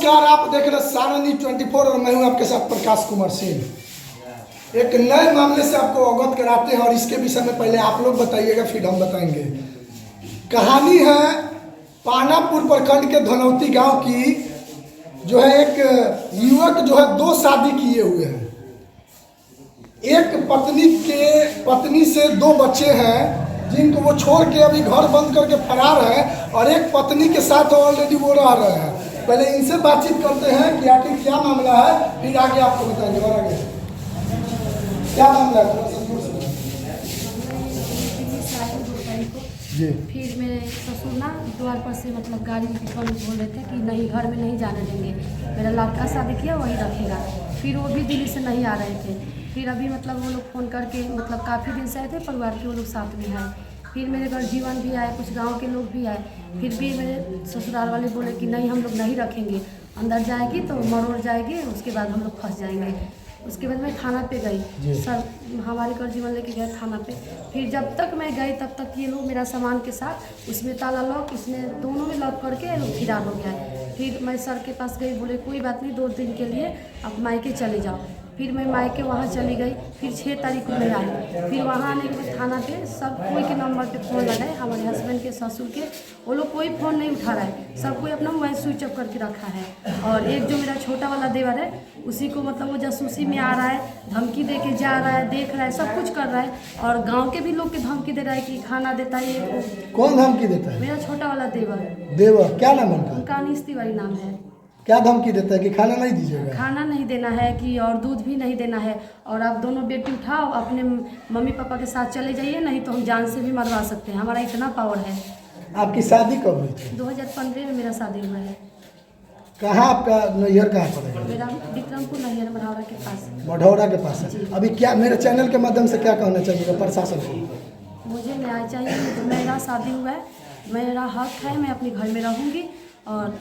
नमस्कार, आप देख रहे सारणी 24 और मैं हूं आपके साथ प्रकाश कुमार सिंह। एक नए मामले से आपको अवगत कराते हैं और इसके विषय में पहले आप लोग बताइएगा, फिर हम बताएंगे। कहानी है पानापुर प्रखंड के धनौती गांव की, जो है एक युवक जो है 2 शादी किए हुए हैं। एक पत्नी से 2 बच्चे हैं जिनको वो छोड़ के अभी घर बंद करके फरार है, और एक पत्नी के साथ ऑलरेडी वो रह रहे हैं। पहले इनसे बातचीत करते हैं कि आखिर क्या मामला है, फिर आगे आपको बताएंगे। और आगे क्या मामला है जी। फिर मेरे ससुर ना द्वार पर से मतलब गाड़ी बोल रहे थे कि नहीं, घर में नहीं जाने देंगे, मेरा लड़का शादी किया वही रखेगा। फिर वो भी दिल्ली से नहीं आ रहे थे। फिर अभी मतलब वो लोग फ़ोन करके मतलब काफ़ी दिन से आए थे, परिवार के वो लोग साथ में आए। फिर मेरे घर जीवन भी आए, कुछ गांव के लोग भी आए। फिर भी मेरे ससुराल वाले बोले कि नहीं, हम लोग नहीं रखेंगे, अंदर जाएगी तो मरोड़ जाएगी, उसके बाद हम लोग फंस जाएंगे। उसके बाद मैं थाना पे गई, सर हमारे घर जीवन लेके गए थाना पे। फिर जब तक मैं गई तब तक ये लोग मेरा सामान के साथ उसमें ताला लॉक, इसमें दोनों में लॉक करके लोग फिरार हो गया है। फिर मैं सर के पास गई, बोले कोई बात नहीं, 2 दिन के लिए आप मायके चले जाओ। फिर मैं मायके वहाँ चली गई। फिर 6 तारीख को मैं आई। फिर वहाँ आने के बाद थाना पे सब कोई के नंबर पे फ़ोन लगाए, हमारे हस्बैंड के, ससुर के, वो लोग कोई फ़ोन नहीं उठा रहा है। सब कोई अपना मोबाइल स्विच ऑफ करके रखा है। और एक जो मेरा छोटा वाला देवर है, उसी को मतलब वो जासूसी में आ रहा है, धमकी दे के जा रहा है, देख रहा है, सब कुछ कर रहा है। और गाँव के भी लोग के धमकी दे रहा है कि खाना देता है। ये कौन धमकी देता है? मेरा छोटा वाला देवर। देवर क्या नाम है उनका अनीस तिवारी नाम है। क्या धमकी देता है कि खाना नहीं दीजिएगा, खाना नहीं देना है कि और दूध भी नहीं देना है, और आप दोनों बेटी उठाओ, अपने मम्मी पापा के साथ चले जाइए, नहीं तो हम जान से भी मरवा सकते हैं, हमारा इतना पावर है। आपकी शादी कब हुई थी? 2015 में मेरा शादी हुआ है। कहाँ आपका नैहर कहाँ पड़ेगा? मेरा विक्रमपुर नैहर मढ़ौरा के पास। मढ़ौरा के पास है। अभी क्या मेरे चैनल के माध्यम से क्या कहना चाहिएगा प्रशासन को? मुझे न्याय चाहिए, मेरा शादी हुआ है, मेरा हक है, मैं अपने घर में रहूँगी। और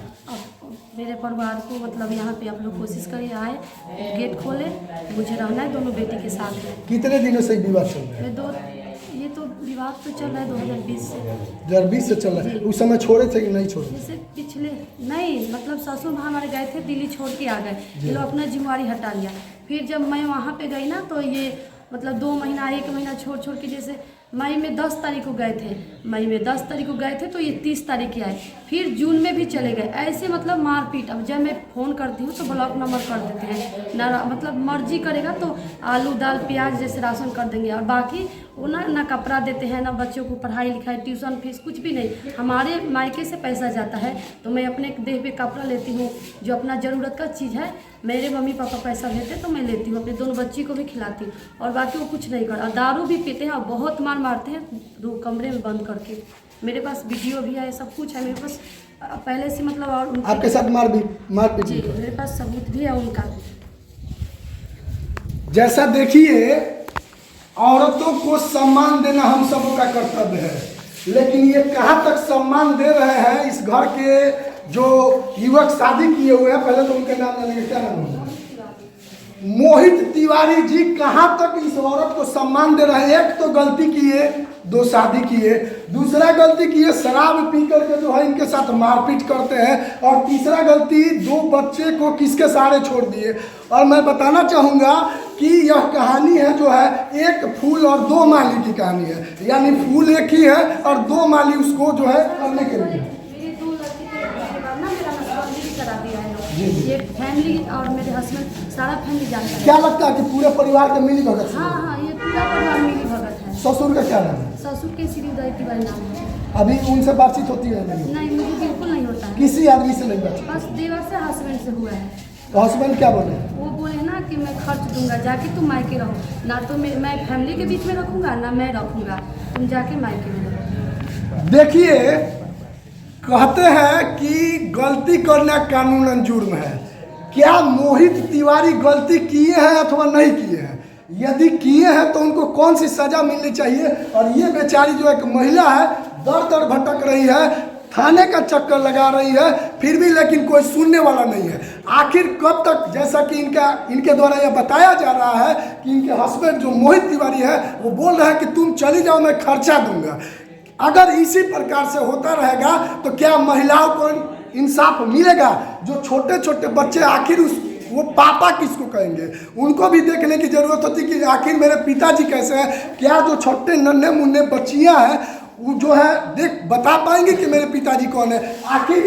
मेरे परिवार को मतलब यहाँ पे आप लोग कोशिश करिए, आए, गेट खोले, मुझे रहना है दोनों बेटी के साथ में। कितने दिनों से विवाद चल रहा है? ये तो विवाद तो चल रहा है 2020 से। 2020 से चल रहा है। उस समय छोड़े थे कि नहीं छोड़े? जैसे पिछले नहीं, मतलब ससुर हमारे गए थे दिल्ली, छोड़ के आ गए, ये लोग अपना जिम्मेवारी हटा लिया। फिर जब मैं वहाँ पे गई ना, तो ये मतलब 2 महीना 1 महीना छोड़ के, जैसे मई में 10 तारीख को गए थे, मई में 10 तारीख को गए थे, तो ये 30 तारीख के आए। फिर जून में भी चले गए। ऐसे मतलब मारपीट। अब जब मैं फ़ोन करती हूँ तो ब्लॉक नंबर कर देते हैं ना, मतलब मर्जी करेगा तो आलू दाल प्याज जैसे राशन कर देंगे, और बाकी वो ना कपड़ा देते हैं, ना बच्चों को पढ़ाई लिखाई ट्यूशन फीस कुछ भी नहीं। हमारे मायके से पैसा जाता है तो मैं अपने देह पे कपड़ा लेती हूँ, जो अपना ज़रूरत का चीज़ है। मेरे मम्मी पापा पैसा देते तो मैं लेती हूँ, अपने दोनों बच्ची को भी खिलाती हूँ, और बाकी वो कुछ नहीं कर। दारू भी पीते हैं और बहुत मारते हैं, 2 कमरे में बंद करके। मेरे पास वीडियो भी है, सब कुछ है मेरे पास पहले से, मतलब। और आपके साथ मारपीट जी, मेरे पास सबूत भी है उनका। जैसा देखिए, औरतों को सम्मान देना हम सबों का कर्तव्य है, लेकिन ये कहाँ तक सम्मान दे रहे हैं इस घर के जो युवक शादी किए हुए हैं। पहले तो उनके नाम जानेंगे, क्या नाम है? मोहित तिवारी जी कहाँ तक इस औरत को सम्मान दे रहे हैं। एक तो गलती किए, 2 शादी किए, दूसरा गलती किए शराब पी करके जो है इनके साथ मारपीट करते हैं, और तीसरा गलती 2 बच्चे को किसके सहारे छोड़ दिए। और मैं बताना चाहूँगा कि यह कहानी है जो है एक फूल और 2 माली की कहानी है, यानी फूल एक ही है और 2 माली उसको जो है करने के लिए। ये फैमिली और मेरे हस्बैंड सारा फैमिली जानता है। क्या लगता है कि पूरे परिवार के मिली भगत? हाँ, ये पूरा परिवार मिली भगत है। ससुर का क्या नाम है? ससुर के श्री उदय तिवारी नाम है। अभी उनसे बातचीत होती है? नहीं, मुझे बिल्कुल नहीं होता है। किसी आदमी से नहीं बातचीत? बस देवर से, हस्बैंड से हुआ है। तो हस्बैंड क्या बोले? वो बोले ना कि मैं खर्च दूंगा, जाके तुम मायके रहो, ना तो मैं फैमिली के बीच में रखूंगा, ना मैं रखूंगा, तुम जाके मायके में रहो। देखिए, कहते हैं कि गलती करना कानूनन जुर्म है। क्या मोहित तिवारी गलती किए हैं अथवा नहीं किए हैं? यदि किए हैं तो उनको कौन सी सजा मिलनी चाहिए? और ये बेचारी जो एक महिला है, दर दर भटक रही है, थाने का चक्कर लगा रही है, फिर भी लेकिन कोई सुनने वाला नहीं है। आखिर कब तक? जैसा कि इनके द्वारा यह बताया जा रहा है कि इनके हस्बैंड जो मोहित तिवारी है, वो बोल रहे हैं कि तुम चली जाओ, मैं खर्चा दूंगा। अगर इसी प्रकार से होता रहेगा तो क्या महिलाओं को इंसाफ मिलेगा। जो छोटे छोटे बच्चे आखिर वो पापा किसको कहेंगे, उनको भी देखने की जरूरत होती कि आखिर मेरे पिताजी कैसे हैं। क्या जो छोटे नन्हे मुन्ने बच्चियां हैं वो जो है बता पाएंगे कि मेरे पिताजी कौन है। आखिर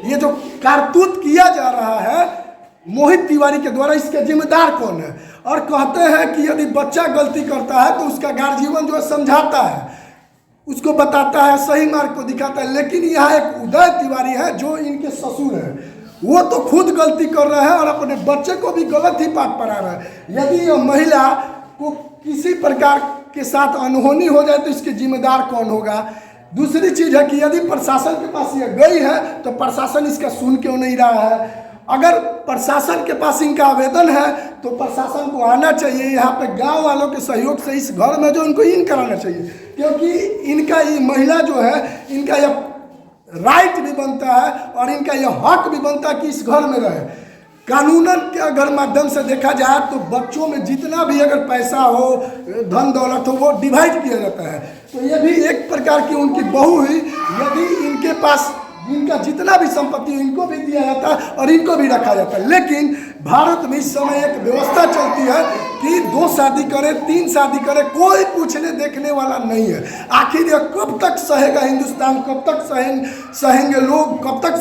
ये जो कारतूत किया जा रहा है मोहित तिवारी के द्वारा, इसके जिम्मेदार कौन है। और कहते हैं कि यदि बच्चा गलती करता है तो उसका गार्जियन जो है समझाता है, उसको बताता है, सही मार्ग को दिखाता है। लेकिन यहाँ एक उदय तिवारी है जो इनके ससुर हैं, वो तो खुद गलती कर रहे हैं और अपने बच्चे को भी गलत ही बात पढ़ा रहे हैं। यदि ये महिला को किसी प्रकार के साथ अनहोनी हो जाए तो इसके जिम्मेदार कौन होगा। दूसरी चीज़ है कि यदि प्रशासन के पास ये गई है तो प्रशासन इसका सुन क्यों नहीं रहा है। अगर प्रशासन के पास इनका आवेदन है तो प्रशासन को आना चाहिए, यहाँ पे गांव वालों के सहयोग से इस घर में जो इनको इन कराना चाहिए, क्योंकि इनका ये महिला जो है इनका यह राइट भी बनता है और इनका यह हक भी बनता है कि इस घर में रहे। कानूनन के अगर माध्यम से देखा जाए तो बच्चों में जितना भी अगर पैसा हो, धन दौलत हो, वो डिवाइड किया जाता है। तो ये भी एक प्रकार की उनकी बहू हुई। यदि इनके पास इनका जितना भी संपत्ति हो इनको भी दिया जाता है और इनको भी रखा जाता है। लेकिन भारत में इस समय एक व्यवस्था चलती है कि 2 शादी करे, 3 शादी करे, कोई पूछने देखने वाला नहीं है। आखिर यह कब तक सहेगा हिंदुस्तान, कब तक सहेंगे लोग, कब तक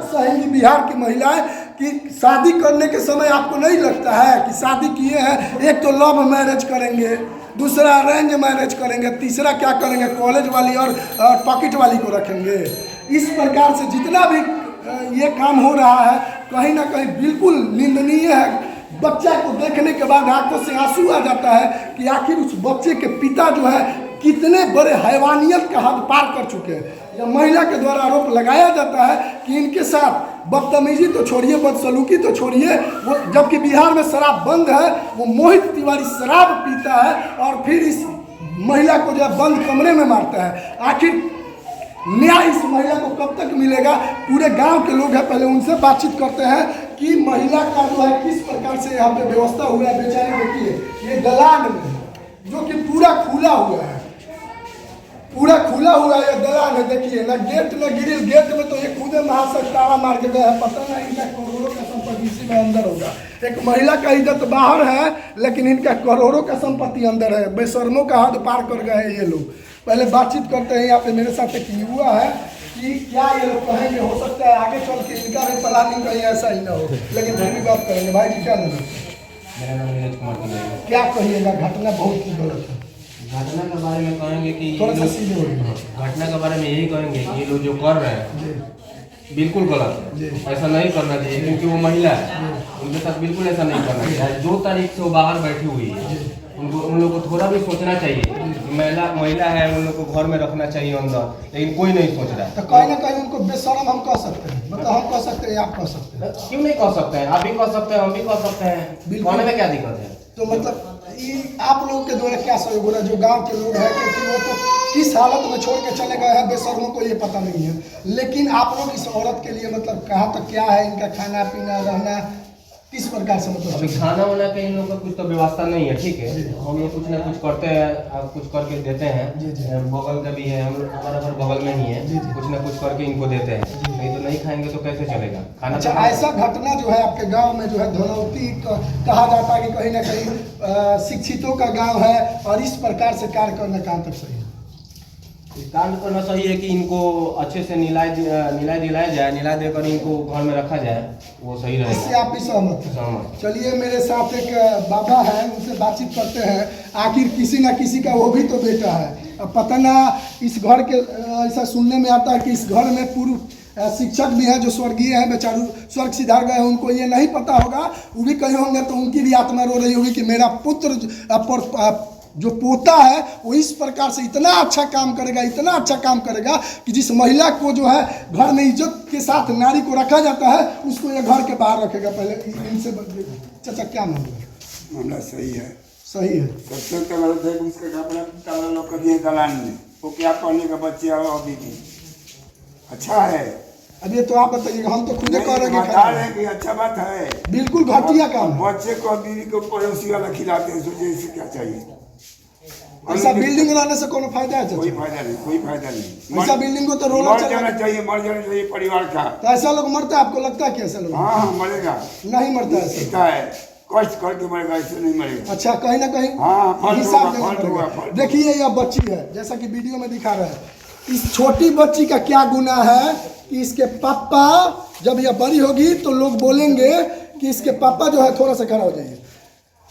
सहेंगी बिहार की महिलाएं कि शादी करने के समय आपको नहीं लगता है कि शादी किए हैं, एक तो लव मैरिज करेंगे, दूसरा अरेंज मैरिज करेंगे, तीसरा क्या करेंगे, कॉलेज वाली और पॉकेट वाली को रखेंगे। इस प्रकार से जितना भी ये काम हो रहा है कहीं ना कहीं बिल्कुल निंदनीय है। बच्चा को देखने के बाद आंखों से आंसू आ जाता है कि आखिर उस बच्चे के पिता जो है कितने बड़े हैवानियत का हद पार कर चुके हैं। यह महिला के द्वारा आरोप लगाया जाता है कि इनके साथ बदतमीजी तो छोड़िए, बदसलूकी तो छोड़िए, वो जबकि बिहार में शराब बंद है, वो मोहित तिवारी शराब पीता है और फिर इस महिला को जो बंद कमरे में मारता है। आखिर न्याय इस महिला को कब तक मिलेगा। पूरे गांव के लोग हैं, पहले उनसे बातचीत करते हैं कि महिला का जो है किस प्रकार से यहाँ पे व्यवस्था हुआ है। बेचारे देखिए ये दलान में जो कि पूरा खुला हुआ है, पूरा खुला हुआ ये दलान है। देखिए ना गेट न गिरिल, गेट में तो ये खुदे महाशय ताला मार के गए हैं। पता नहीं इनका करोड़ों का संपत्ति इसी में अंदर होगा। एक महिला का इज्जत बाहर है लेकिन इनका करोड़ों का संपत्ति अंदर है। बेशर्मों का हद पार कर गए हैं ये लोग। पहले बातचीत करते हैं। यहाँ पे मेरे साथ एक युवा है कि क्या ये लोग कहेंगे, हो सकता है आगे चल के इनका भी प्लानिंग कहीं ऐसा ही ना हो, लेकिन फिर भी बात करेंगे। भाई जी क्या नाम है? मेरा नाम नीरज कुमार है। क्या कहिएगा, घटना बहुत ही गलत है। घटना के बारे में कहेंगे कि थोड़ा सा सीधे हो रही है। घटना के बारे में यही कहेंगे कि ये लोग जो कर रहे हैं बिल्कुल गलत है, ऐसा नहीं करना चाहिए क्योंकि वो महिला है, उनके साथ बिल्कुल ऐसा नहीं करना चाहिए। 2 तारीख से वो बाहर बैठी हुई है, उन लोग को थोड़ा भी सोचना चाहिए कि महिला है, उन लोग को घर में रखना चाहिए अंदर, लेकिन कोई नहीं सोच रहा है। तो कहीं ना कहीं उनको बेशरम हम कह सकते हैं, मतलब हम कह सकते हैं, आप कह सकते हैं। क्यों नहीं कह सकते हैं? आप भी कह सकते हैं, हम भी कह सकते हैं, कहने में क्या दिक्कत है? तो मतलब आप लोगों के द्वारा क्या सहयोग हो रहा है जो गांव के लोग हैं, क्योंकि वो तो किस हालत में छोड़ के चले गए हैं बेशर्मों को ये पता नहीं है, लेकिन आप लोग इस औरत के लिए मतलब कहाँ तक क्या है इनका खाना पीना रहना किस प्रकार से मतलब? अभी खाना वाना का इन लोग का कुछ तो व्यवस्था नहीं है, ठीक है। हम लोग कुछ ना कुछ करते हैं, कुछ करके देते हैं। बगल का भी है, हम लोग हमारा घर बगल में ही है, कुछ ना कुछ करके इनको देते हैं। नहीं तो नहीं खाएंगे तो कैसे चलेगा खाना? अच्छा, ऐसा घटना जो है आपके गांव में जो है धनौती कहा जाता है कि कहीं ना कहीं शिक्षितों का गांव है और इस प्रकार से कार्य करना कहाँ तक सही है? कांड करना सही है कि इनको अच्छे से न्याय दिलाया जाए, न्याय देकर इनको घर में रखा जाए, वो सही रहेगा। इससे आप भी सहमत हैं? सहमत। चलिए मेरे साथ एक बाबा है, उनसे बातचीत करते हैं। आखिर किसी ना किसी का वो भी तो बेटा है। अब पता ना इस घर के ऐसा सुनने में आता है कि इस घर में पूर्व शिक्षक भी हैं जो स्वर्गीय हैं, बेचारू स्वर्ग सिधार गए हैं, उनको ये नहीं पता होगा, वो भी कहीं होंगे तो उनकी भी आत्मा रो रही होगी कि मेरा पुत्र जो पोता है वो इस प्रकार से इतना अच्छा काम करेगा, इतना अच्छा काम करेगा कि जिस महिला को जो है घर में इज्जत के साथ नारी को रखा जाता है उसको ये घर के बाहर रखेगा। पहले इनसे चाचा क्या मामला? सही है, सही है। सबसे गलत है उसके कपड़ा लोग कर दिए दलान में, वो क्या पढ़ने का बच्चे अभी भी अच्छा है। अब ये तो आप बताइएगा, हम तो खुद कह रहे हैं कि अच्छा बात है, बिल्कुल घटिया काम। बच्चे को बीवी को पड़ोसी वाला खिलाते हैं, सोचिए इससे क्या चाहिए? ऐसा बिल्डिंग रहने से कोनो फायदा है कोई चाचा? फायदा नहीं, कोई फायदा नहीं। ऐसा बिल्डिंग को तो रोना मर चाहिए। जाना चाहिए, मर जाना चाहिए परिवार का। तो ऐसा लोग मरता है, आपको लगता है कि ऐसा लोग हाँ हाँ मरेगा, नहीं मरता है ऐसा? जीता है, कष्ट करके मरेगा, ऐसे नहीं मरेगा। अच्छा, कहीं ना कहीं हाँ, फल हिसाब होगा, देना फल होगा, पड़ेगा। फल। देखिए यह बच्ची है, जैसा कि वीडियो में दिखा रहा है। इस छोटी बच्ची का क्या गुनाह है कि इसके पापा जब यह बड़ी होगी तो लोग बोलेंगे कि इसके पापा जो है, थोड़ा सा खड़ा हो जाइए,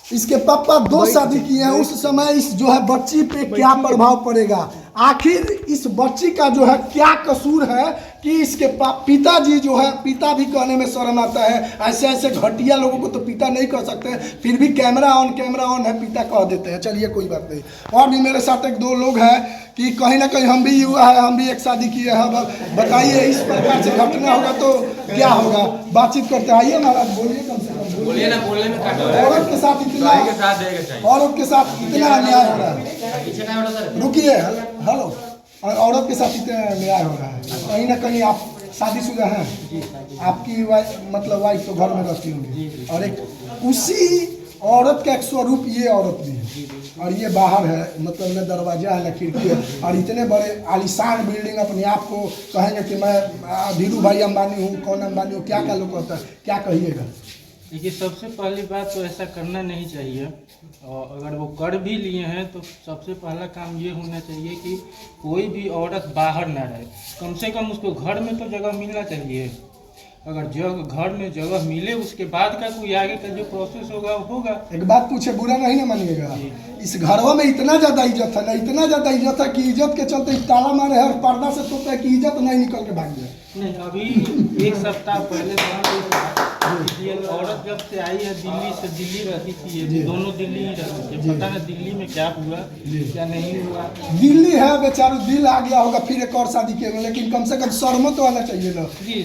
इसके पापा 2 शादी किए हैं, उस समय इस जो है बच्ची पे क्या प्रभाव पड़ेगा? आखिर इस बच्ची का जो है क्या कसूर है कि इसके पिताजी जो है, पिता भी कहने में शर्म आता है। ऐसे ऐसे घटिया लोगों को तो पिता नहीं कह सकते, फिर भी कैमरा ऑन है पिता कह देते हैं। चलिए कोई बात नहीं। और भी मेरे साथ 1-2 लोग हैं कि कहीं ना कहीं हम भी युवा है, हम भी एक शादी किए हैं। बताइए इस प्रकार से घटना होगा तो क्या होगा? बातचीत करते हैं। आइए महाराज, बोलिए, कम से कम बोलिए ना, बोलने में काटो है। औरत के साथ इतना औरत के साथ इतना अन्याय हो रहा है। रुकिए, हेलो, और औरत के साथ इतना अन्याय हो रहा है। कहीं ना कहीं आप शादीशुदा हैं, आपकी वाइफ तो घर में रहती होंगी, और एक उसी औरत का एक स्वरूप ये औरत भी है, और ये बाहर है, मतलब न दरवाजा है न खिड़की है, और इतने बड़े आलीशान बिल्डिंग अपने आप को कहेंगे कि मैं धीरू भाई अंबानी हूँ, कौन अंबानी हूँ, क्या क्या लोग कहता है, क्या कहिएगा? देखिए, सबसे पहली बात तो ऐसा करना नहीं चाहिए, और अगर वो कर भी लिए हैं तो सबसे पहला काम ये होना चाहिए कि कोई भी औरत बाहर ना रहे। कम से कम उसको घर में तो जगह मिलना चाहिए। अगर घर में जगह मिले, उसके बाद का कोई आगे का जो प्रोसेस होगा वो होगा। एक बात पूछे, बुरा नहीं ना मानिएगा, इस घरवा में इतना ज्यादा इज्जत है ना, इतना ज्यादा इज्जत है कि इज्जत के चलते ताला मारे है और पर्दा से तोड़ता है कि इज्जत नहीं निकल के भाग जाए। नहीं, अभी 1 सप्ताह पहले ये औरत जब से आई है दिल्ली से, दिल्ली रहती थी ये, दोनों दिल्ली ही रहते थे। पता नहीं दिल्ली में क्या हुआ क्या नहीं हुआ। दिल्ली है बेचारू, दिल आ गया होगा, फिर एक और शादी किए, लेकिन कम से कम शर्म तो आना चाहिए ना। जी,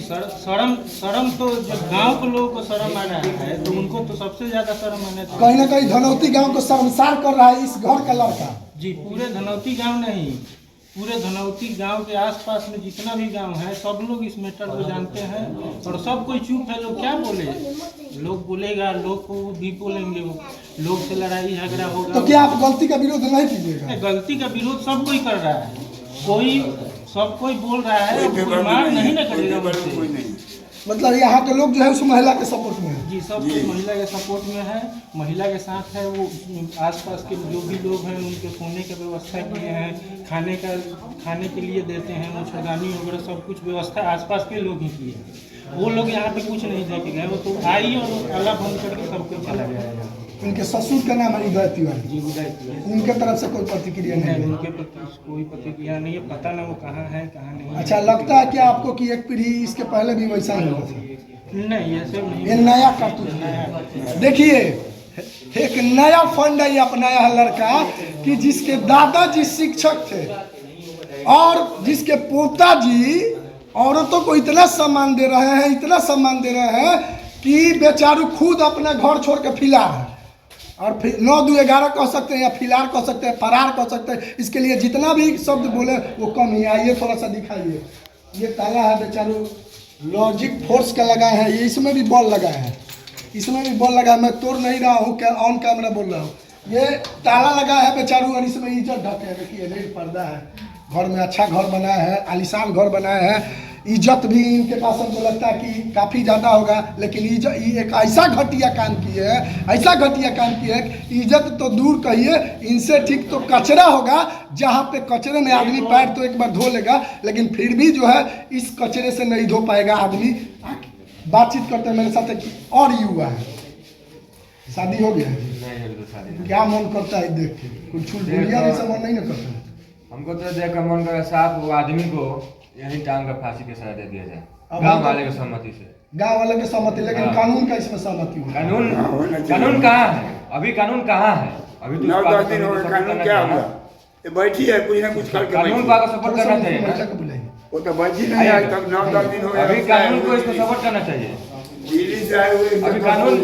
शर्म तो जब गांव के लोगों को शर्म आ रहा है तो उनको तो सबसे ज्यादा शर्म आना चाहिए। कहीं ना कहीं धनौती गांव को शर्मसार कर रहा है इस घर का लड़का। जी, पूरे धनौती गांव नहीं, पूरे धनौती गांव के आसपास में जितना भी गांव है सब लोग इस मैटर को जानते हैं, और सब कोई चुप है। लोग क्या बोले, लोग बोलेगा, लोग को भी बोलेंगे, लोग से लड़ाई झगड़ा होगा। तो क्या आप गलती का विरोध नहीं कीजिएगा? गलती का विरोध सब कोई कर रहा है, सब कोई बोल रहा है, कोई मार नहीं ना करेगा मुझसे। मतलब यहाँ के लोग जो है उस महिला के सपोर्ट में है। जी, सब कुछ महिला के सपोर्ट में है, महिला के साथ है। वो आसपास के जो भी लोग हैं उनके सोने की व्यवस्था किए हैं, खाने के लिए देते हैं, मच्छरदानी वगैरह सब कुछ व्यवस्था आसपास के लोग ही किए हैं। वो लोग यहाँ पे कुछ नहीं देके गए, वो तो आई और ताला बंद करके सब कुछ चला गया। उनके ससुर का नाम है उदय तिवारी। जी, उदय तिवारी। उनके तरफ से कोई प्रतिक्रिया नहीं है? उनके प्रति कोई प्रतिक्रिया नहीं है, पता ना वो कहाँ है कहाँ नहीं। अच्छा, लगता है क्या आपको कि एक पीढ़ी इसके पहले भी वैसा ही हुआ था? नहीं, ऐसे नहीं। ये नया करतूत। देखिए, एक नया फंड है अपनाया है लड़का कि जिसके दादाजी शिक्षक थे और जिसके पोताजी औरतों को इतना सम्मान दे रहे हैं, इतना सम्मान दे रहे हैं कि बेचारू खुद अपना घर छोड़ के फिलहाल है, और फिर 9-2-11 कह सकते हैं, या फिलहाल कह सकते हैं, फरार कह सकते हैं। इसके लिए जितना भी शब्द बोले वो कम ही। आइए थोड़ा सा दिखाइए, ये ताला है बेचारू, लॉजिक फोर्स का लगा है, ये इसमें भी बॉल लगा है, इसमें भी बॉल लगा है। मैं तोड़ नहीं रहा हूँ, ऑन कैमरा बोल रहा हूँ। ये ताला लगा है बेचारू, और इसमें इज्जत ढके है। देखिए रेड पर्दा है, घर में अच्छा घर बनाया है, आलीशान घर बनाया है। इज्जत भी इनके पास हमको लगता है कि काफ़ी ज़्यादा होगा, लेकिन एक ऐसा घटिया काम किए है, ऐसा घटिया काम किए है, इज्जत तो दूर कहिए, इनसे ठीक तो कचरा होगा। जहाँ पे कचरे में आदमी पैर तो एक बार धो लेगा, लेकिन फिर भी जो है इस कचरे से नहीं धो पाएगा आदमी। बातचीत करते हैं मेरे साथ एक और युवा है, शादी हो गया है, क्या मन करता है देख के? कुछ छुड़िया जैसा मन नहीं ना करता? हमको तो देख कर मन कर साफ वो आदमी को यही टांग कर फांसी के सजा दे दिया जाए, गांव वाले की सहमति से। गांव वाले की सहमति, लेकिन कानून का इसमें सहमति हो। कानून कहाँ है अभी? कानून कहाँ है अभी? तो 9-10 दिन हो गए, कानून क्या हुआ? ये बैठी है, कुछ ना कुछ करके कानून को सपोर्ट करना चाहिए। वो तो बैठी नहीं है, तब 9-10 दिन हो गए। अभी कानून को इसको सपोर्ट करना चाहिए। दिल्ली से आए हुए अभी कानून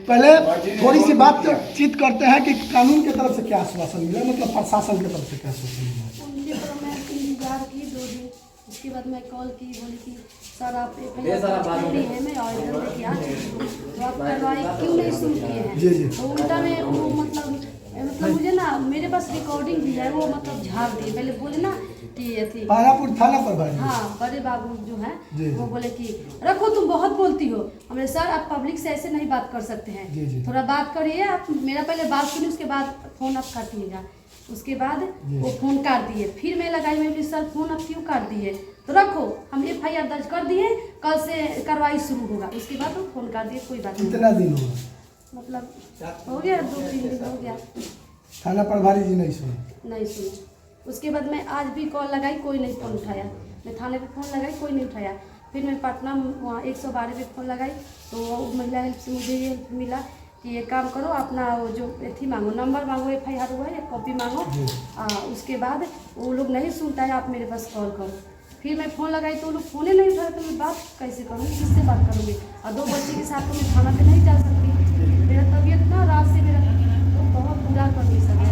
पहले थोड़ी सी बातचीत करते हैं कि कानून की तरफ से क्या आश्वासन मिला, मतलब प्रशासन की तरफ से क्या आश्वासन मिला। उनके तरफ मैं इंतजार की 2 दिन, उसके बाद मैं कॉल की, बोली कि सर आप नहीं है, मैं आवेदन लेके आ चुकी हूँ, तो आप कार्रवाई क्यों नहीं शुरू किए हैं? जी जी। तो उल्टा में वो मतलब मतलब मुझे ना मेरे पास रिकॉर्डिंग भी है, वो मतलब झाड़ दिए। पहले बोले ना कि थी पानापुर थाना प्रभारी। हाँ, बड़े बाबू जो जी, हैं वो बोले कि रखो तुम बहुत बोलती हो। हमने सर आप पब्लिक से ऐसे नहीं बात कर सकते हैं, जी। थोड़ा बात करिए आप, मेरा पहले बात सुनिए, उसके बाद फ़ोन आप काटिएगा। उसके बाद वो फ़ोन काट दिए। फिर मैं लगाई, मैं बोली सर फ़ोन आप क्यों काट दिए, तो रखो हम FIR दर्ज कर दिए, कल से कार्रवाई शुरू होगा। उसके बाद वो फ़ोन काट दिए, कोई बात नहीं। कितना दिन हुआ? मतलब हो गया 2-3 दिन हो गया, थाना प्रभारी जी नहीं सुने? नहीं सुने। उसके बाद मैं आज भी कॉल लगाई, कोई नहीं फ़ोन उठाया। मैं थाने पे फ़ोन लगाई, कोई नहीं उठाया। फिर मैं पटना वहाँ 112 पे फ़ोन लगाई, तो वो महिला हेल्प से मुझे ये हेल्प मिला कि ये काम करो, अपना वो जो एथी मांगो, नंबर मांगो, FIR हुआ है, एक कॉपी मांगो। उसके बाद वो लोग नहीं सुनता है, आप मेरे पास कॉल करो। फिर मैं फ़ोन लगाई तो वो लोग फ़ोन ही नहीं उठा रहे, तो मैं बात कैसे करूँगी, किससे बात करूँगी? और 2 बच्चे के साथ तो मैं थाना पे नहीं जा सकती। मेरा तबीयत ना रात से मेरा तो बहुत बुरा कंडीशन है।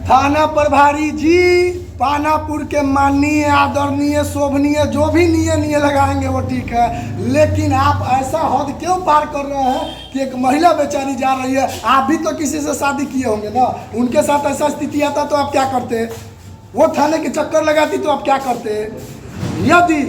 थाना प्रभारी जी, पानापुर के माननीय, आदरणीय, शोभनीय, जो भी निये लगाएंगे वो ठीक है, लेकिन आप ऐसा हद क्यों पार कर रहे हैं कि एक महिला बेचारी जा रही है। आप भी तो किसी से शादी किए होंगे ना, उनके साथ ऐसा स्थिति आता तो आप क्या करते? वो थाने के चक्कर लगाती तो आप क्या करते? यदि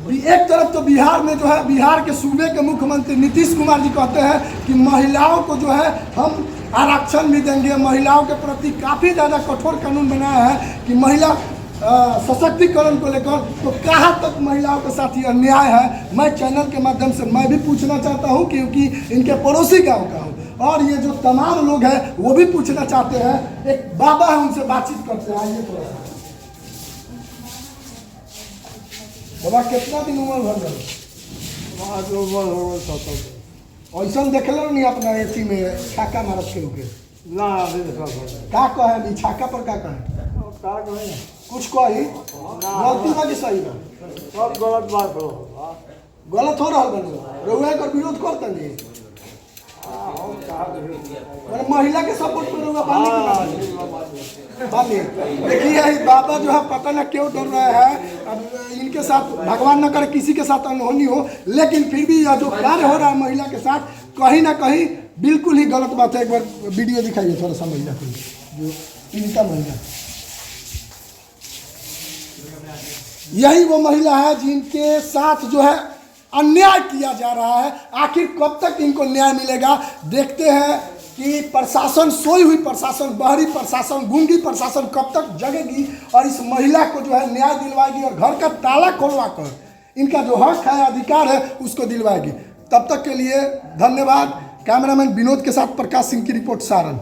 एक तरफ तो बिहार में जो है, बिहार के सूबे के मुख्यमंत्री नीतीश कुमार जी कहते हैं कि महिलाओं को जो है हम आरक्षण भी देंगे, महिलाओं के प्रति काफ़ी ज़्यादा कठोर कानून बनाया है कि महिला सशक्तिकरण को लेकर, तो कहाँ तक महिलाओं के साथ ये अन्याय है? मैं चैनल के माध्यम से मैं भी पूछना चाहता हूँ, क्योंकि इनके पड़ोसी गाँव का हूँ, और ये जो तमाम लोग हैं वो भी पूछना चाहते हैं। एक बाबा है, उनसे बातचीत करते हैं। आइए थोड़ा सा। बाबा कितना दिन उम्र भर गए? ऐसा देखल नहीं अपना एथी में छाका मारत के रुके का कहे छाका पर का कहे कुछ कही गलती ना कि सही ना सब गलत बात हो। गलत हो रहा बनो रउआ कर विरोध करता नहीं महिला के सपोर्ट पर रउआ बाली। देखिए बाबा जो है पता ना क्यों डर रहे हैं। अब इनके साथ भगवान न करे किसी के साथ अनहोनी हो, लेकिन फिर भी यह जो कार्य हो रहा है महिला के साथ, कहीं ना कहीं बिल्कुल ही गलत बात है। एक बार वीडियो दिखाइए थोड़ा सा महिला को, जो पीड़िता महिला। यही वो महिला है जिनके साथ जो है अन्याय किया जा रहा है। आखिर कब तक इनको न्याय मिलेगा? देखते हैं कि प्रशासन, सोई हुई प्रशासन, बहरी प्रशासन, गूंगी प्रशासन कब तक जगेगी और इस महिला को जो है न्याय दिलवाएगी और घर का ताला खोलवा कर इनका जो हक है, अधिकार है, उसको दिलवाएगी। तब तक के लिए धन्यवाद। कैमरामैन विनोद के साथ प्रकाश सिंह की रिपोर्ट, सारण।